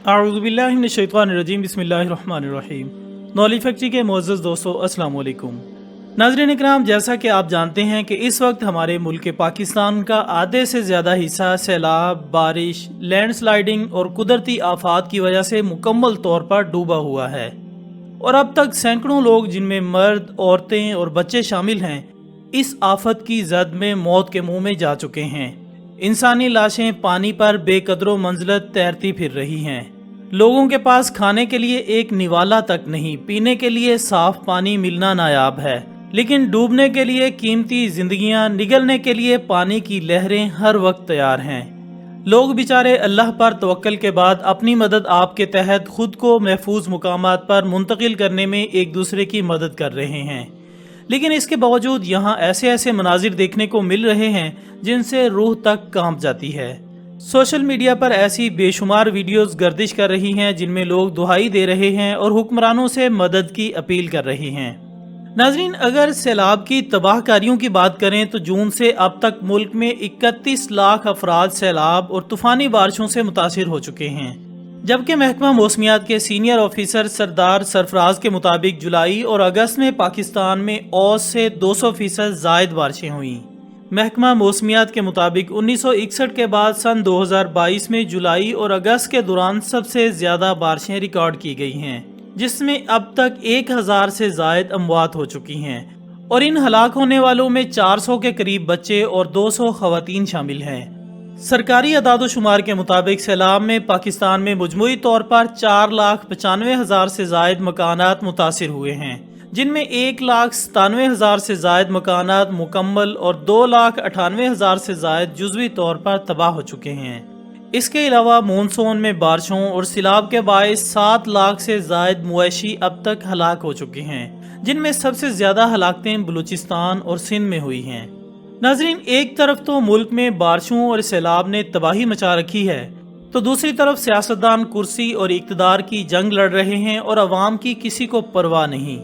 اعوذ باللہ من الشیطان الرجیم بسم اللہ الرحمن الرحیم۔ نالج فیکٹری کے معزز دوستو السلام علیکم۔ ناظرین اکرام، جیسا کہ آپ جانتے ہیں کہ اس وقت ہمارے ملک پاکستان کا آدھے سے زیادہ حصہ سیلاب، بارش، لینڈ سلائیڈنگ اور قدرتی آفات کی وجہ سے مکمل طور پر ڈوبا ہوا ہے، اور اب تک سینکڑوں لوگ جن میں مرد، عورتیں اور بچے شامل ہیں اس آفت کی زد میں موت کے منہ میں جا چکے ہیں۔ انسانی لاشیں پانی پر بے قدر و منزلت تیرتی پھر رہی ہیں۔ لوگوں کے پاس کھانے کے لیے ایک نوالا تک نہیں، پینے کے لیے صاف پانی ملنا نایاب ہے، لیکن ڈوبنے کے لیے قیمتی زندگیاں، نگلنے کے لیے پانی کی لہریں ہر وقت تیار ہیں۔ لوگ بیچارے اللہ پر توکل کے بعد اپنی مدد آپ کے تحت خود کو محفوظ مقامات پر منتقل کرنے میں ایک دوسرے کی مدد کر رہے ہیں، لیکن اس کے باوجود یہاں ایسے مناظر دیکھنے کو مل رہے ہیں جن سے روح تک کانپ جاتی ہے۔ سوشل میڈیا پر ایسی بے شمار ویڈیوز گردش کر رہی ہیں جن میں لوگ دہائی دے رہے ہیں اور حکمرانوں سے مدد کی اپیل کر رہے ہیں۔ ناظرین، اگر سیلاب کی تباہ کاریوں کی بات کریں تو جون سے اب تک ملک میں 31 لاکھ افراد سیلاب اور طوفانی بارشوں سے متاثر ہو چکے ہیں، جبکہ محکمہ موسمیات کے سینئر آفیسر سردار سرفراز کے مطابق جولائی اور اگست میں پاکستان میں اوسط سے 200% زائد بارشیں ہوئیں۔ محکمہ موسمیات کے مطابق 1961 کے بعد سن 2022 میں جولائی اور اگست کے دوران سب سے زیادہ بارشیں ریکارڈ کی گئی ہیں، جس میں اب تک 1000 سے زائد اموات ہو چکی ہیں، اور ان ہلاک ہونے والوں میں 400 کے قریب بچے اور 200 خواتین شامل ہیں۔ سرکاری اعداد و شمار کے مطابق سیلاب میں پاکستان میں مجموعی طور پر 4,95,000 سے زائد مکانات متاثر ہوئے ہیں، جن میں 1,97,000 سے زائد مکانات مکمل اور 2,98,000 سے زائد جزوی طور پر تباہ ہو چکے ہیں۔ اس کے علاوہ مونسون میں بارشوں اور سیلاب کے باعث 7 لاکھ سے زائد مویشی اب تک ہلاک ہو چکے ہیں، جن میں سب سے زیادہ ہلاکتیں بلوچستان اور سندھ میں ہوئی ہیں۔ ناظرین، ایک طرف تو ملک میں بارشوں اور سیلاب نے تباہی مچا رکھی ہے، تو دوسری طرف سیاستدان کرسی اور اقتدار کی جنگ لڑ رہے ہیں اور عوام کی کسی کو پرواہ نہیں۔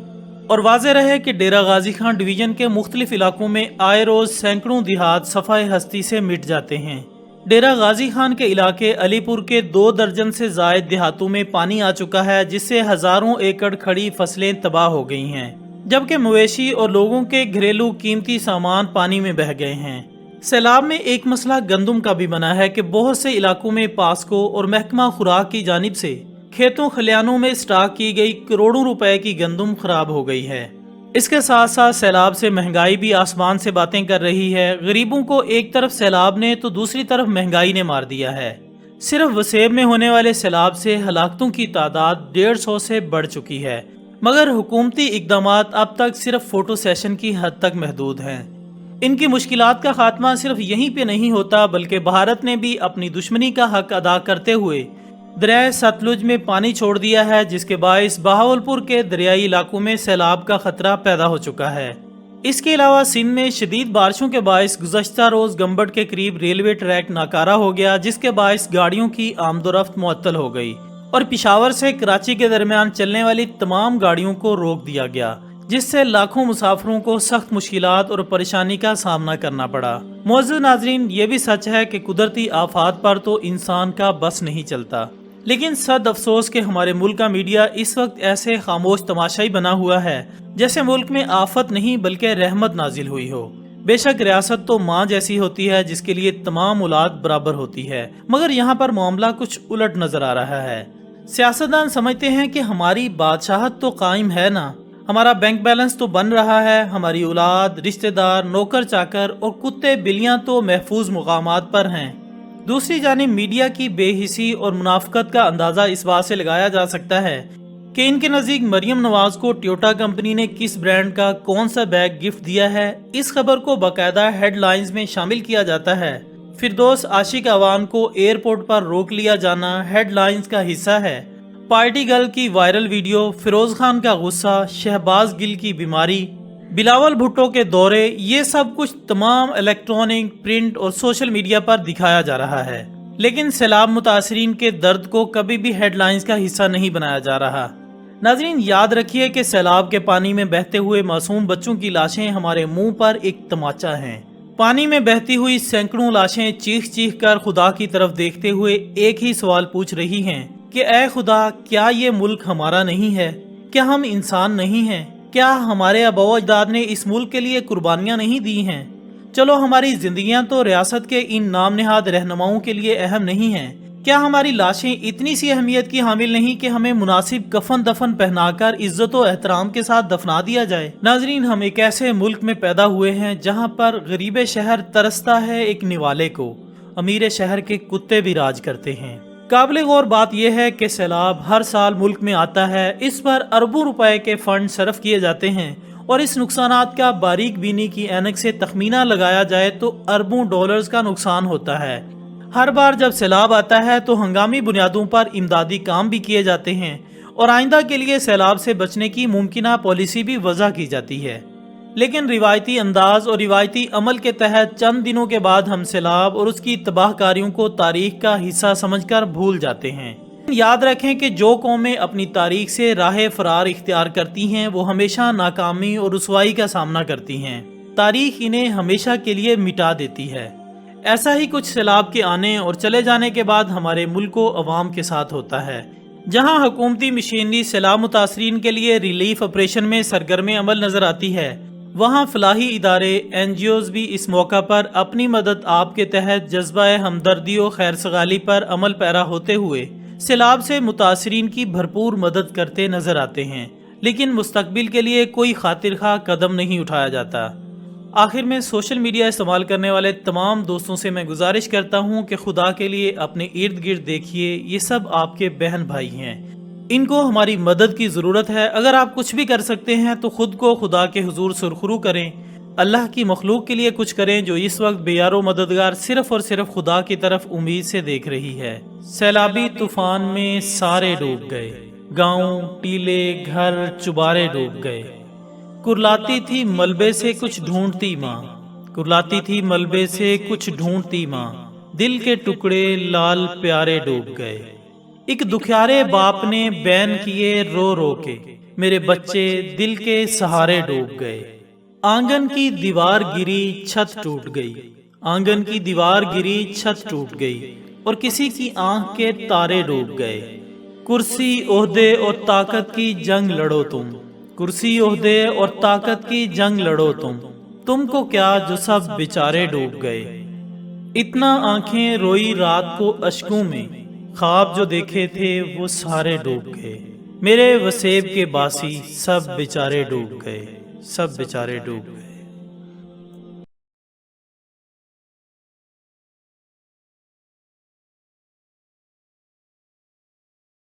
اور واضح رہے کہ ڈیرہ غازی خان ڈویژن کے مختلف علاقوں میں آئے روز سینکڑوں دیہات صفحہ ہستی سے مٹ جاتے ہیں۔ ڈیرہ غازی خان کے علاقے علی پور کے 2 درجن سے زائد دیہاتوں میں پانی آ چکا ہے، جس سے ہزاروں ایکڑ کھڑی فصلیں تباہ ہو گئی ہیں، جبکہ مویشی اور لوگوں کے گھریلو قیمتی سامان پانی میں بہہ گئے ہیں۔ سیلاب میں ایک مسئلہ گندم کا بھی بنا ہے کہ بہت سے علاقوں میں پاسکو اور محکمہ خوراک کی جانب سے کھیتوں خلیانوں میں سٹاک کی گئی کروڑوں روپے کی گندم خراب ہو گئی ہے۔ اس کے ساتھ ساتھ سیلاب سے مہنگائی بھی آسمان سے باتیں کر رہی ہے۔ غریبوں کو ایک طرف سیلاب نے تو دوسری طرف مہنگائی نے مار دیا ہے۔ صرف وسیب میں ہونے والے سیلاب سے ہلاکتوں کی تعداد 150 سے بڑھ چکی ہے، مگر حکومتی اقدامات اب تک صرف فوٹو سیشن کی حد تک محدود ہیں۔ ان کی مشکلات کا خاتمہ صرف یہیں پہ نہیں ہوتا، بلکہ بھارت نے بھی اپنی دشمنی کا حق ادا کرتے ہوئے دریائے ستلج میں پانی چھوڑ دیا ہے، جس کے باعث بہاولپور کے دریائی علاقوں میں سیلاب کا خطرہ پیدا ہو چکا ہے۔ اس کے علاوہ سندھ میں شدید بارشوں کے باعث گزشتہ روز گمبٹ کے قریب ریلوے ٹریک ناکارہ ہو گیا، جس کے باعث گاڑیوں کی آمد و رفت معطل ہو گئی، اور پشاور سے کراچی کے درمیان چلنے والی تمام گاڑیوں کو روک دیا گیا، جس سے لاکھوں مسافروں کو سخت مشکلات اور پریشانی کا سامنا کرنا پڑا۔ معزز ناظرین، یہ بھی سچ ہے کہ قدرتی آفات پر تو انسان کا بس نہیں چلتا، لیکن صد افسوس کہ ہمارے ملک کا میڈیا اس وقت ایسے خاموش تماشائی بنا ہوا ہے جیسے ملک میں آفت نہیں بلکہ رحمت نازل ہوئی ہو۔ بے شک ریاست تو ماں جیسی ہوتی ہے جس کے لیے تمام اولاد برابر ہوتی ہے، مگر یہاں پر معاملہ کچھ الٹ نظر آ رہا ہے۔ سیاستدان سمجھتے ہیں کہ ہماری بادشاہت تو قائم ہے نا، ہمارا بینک بیلنس تو بن رہا ہے، ہماری اولاد، رشتہ دار، نوکر چاکر اور کتے بلیاں تو محفوظ مقامات پر ہیں۔ دوسری جانب میڈیا کی بے حسی اور منافقت کا اندازہ اس بات سے لگایا جا سکتا ہے کہ ان کے نزدیک مریم نواز کو ٹویوٹا کمپنی نے کس برانڈ کا کون سا بیگ گفٹ دیا ہے، اس خبر کو باقاعدہ ہیڈ لائنز میں شامل کیا جاتا ہے۔ فردوس عاشق عوان کو ایئرپورٹ پر روک لیا جانا ہیڈ لائنز کا حصہ ہے۔ پارٹی گرل کی وائرل ویڈیو، فیروز خان کا غصہ، شہباز گل کی بیماری، بلاول بھٹو کے دورے، یہ سب کچھ تمام الیکٹرانک، پرنٹ اور سوشل میڈیا پر دکھایا جا رہا ہے، لیکن سیلاب متاثرین کے درد کو کبھی بھی ہیڈ لائنز کا حصہ نہیں بنایا جا رہا۔ ناظرین، یاد رکھیے کہ سیلاب کے پانی میں بہتے ہوئے معصوم بچوں کی لاشیں ہمارے منہ پر ایک تماچا ہیں۔ پانی میں بہتی ہوئی سینکڑوں لاشیں چیخ چیخ کر خدا کی طرف دیکھتے ہوئے ایک ہی سوال پوچھ رہی ہیں کہ اے خدا، کیا یہ ملک ہمارا نہیں ہے؟ کیا ہم انسان نہیں ہیں؟ کیا ہمارے آباء و اجداد نے اس ملک کے لیے قربانیاں نہیں دی ہیں؟ چلو ہماری زندگیاں تو ریاست کے ان نام نہاد رہنماؤں کے لیے اہم نہیں ہیں، کیا ہماری لاشیں اتنی سی اہمیت کی حامل نہیں کہ ہمیں مناسب کفن دفن پہنا کر عزت و احترام کے ساتھ دفنا دیا جائے؟ ناظرین، ہم ایک ایسے ملک میں پیدا ہوئے ہیں جہاں پر غریب شہر ترستا ہے ایک نوالے کو، امیر شہر کے کتے بھی راج کرتے ہیں۔ قابل غور بات یہ ہے کہ سیلاب ہر سال ملک میں آتا ہے، اس پر اربوں روپے کے فنڈ صرف کیے جاتے ہیں، اور اس نقصانات کا باریک بینی کی اینک سے تخمینہ لگایا جائے تو اربوں ڈالرز کا نقصان ہوتا ہے۔ ہر بار جب سیلاب آتا ہے تو ہنگامی بنیادوں پر امدادی کام بھی کیے جاتے ہیں، اور آئندہ کے لیے سیلاب سے بچنے کی ممکنہ پالیسی بھی وضع کی جاتی ہے، لیکن روایتی انداز اور روایتی عمل کے تحت چند دنوں کے بعد ہم سیلاب اور اس کی تباہ کاریوں کو تاریخ کا حصہ سمجھ کر بھول جاتے ہیں۔ یاد رکھیں کہ جو قومیں اپنی تاریخ سے راہ فرار اختیار کرتی ہیں وہ ہمیشہ ناکامی اور رسوائی کا سامنا کرتی ہیں۔ تاریخ انہیں ہمیشہ کے لیے مٹا دیتی ہے۔ ایسا ہی کچھ سیلاب کے آنے اور چلے جانے کے بعد ہمارے ملک و عوام کے ساتھ ہوتا ہے۔ جہاں حکومتی مشینری سیلاب متاثرین کے لیے ریلیف آپریشن میں سرگرم عمل نظر آتی ہے، وہاں فلاحی ادارے NGOs بھی اس موقع پر اپنی مدد آپ کے تحت جذبہ ہمدردی و خیر سگالی پر عمل پیرا ہوتے ہوئے سیلاب سے متاثرین کی بھرپور مدد کرتے نظر آتے ہیں، لیکن مستقبل کے لیے کوئی خاطر خواہ قدم نہیں اٹھایا جاتا۔ آخر میں سوشل میڈیا استعمال کرنے والے تمام دوستوں سے میں گزارش کرتا ہوں کہ خدا کے لیے اپنے ارد گرد دیکھیے، یہ سب آپ کے بہن بھائی ہیں، ان کو ہماری مدد کی ضرورت ہے۔ اگر آپ کچھ بھی کر سکتے ہیں تو خود کو خدا کے حضور سرخرو کریں، اللہ کی مخلوق کے لیے کچھ کریں جو اس وقت بے یار و مددگار صرف اور صرف خدا کی طرف امید سے دیکھ رہی ہے۔ سیلابی طوفان میں سارے ڈوب گئے، گاؤں، ٹیلے، گھر، چبارے ڈوب گئے۔ کرلاتی تھی ملبے سے کچھ ڈھونڈتی ماں، کرلاتی تھی ملبے سے کچھ ڈھونڈتی ماں، دل کے ٹکڑے لال پیارے ڈوب گئے۔ ایک دکھیارے باپ نے بین کیے رو رو کے، میرے بچے دل کے سہارے ڈوب گئے۔ آنگن کی دیوار گری چھت ٹوٹ گئی، آنگن کی دیوار گری چھت ٹوٹ گئی، اور کسی کی آنکھ کے تارے ڈوب گئے۔ کرسی، عہدے اور طاقت کی جنگ لڑو تم، کرسی، عہدے اور طاقت کی جنگ لڑو تم کو کیا جو سب بیچارے ڈوب گئے۔ اتنا آنکھیں روئی رات کو اشکوں میں، خواب جو دیکھے تھے وہ سارے ڈوب گئے۔ میرے وسیب کے باسی سب بیچارے ڈوب گئے، سب بیچارے ڈوب گئے۔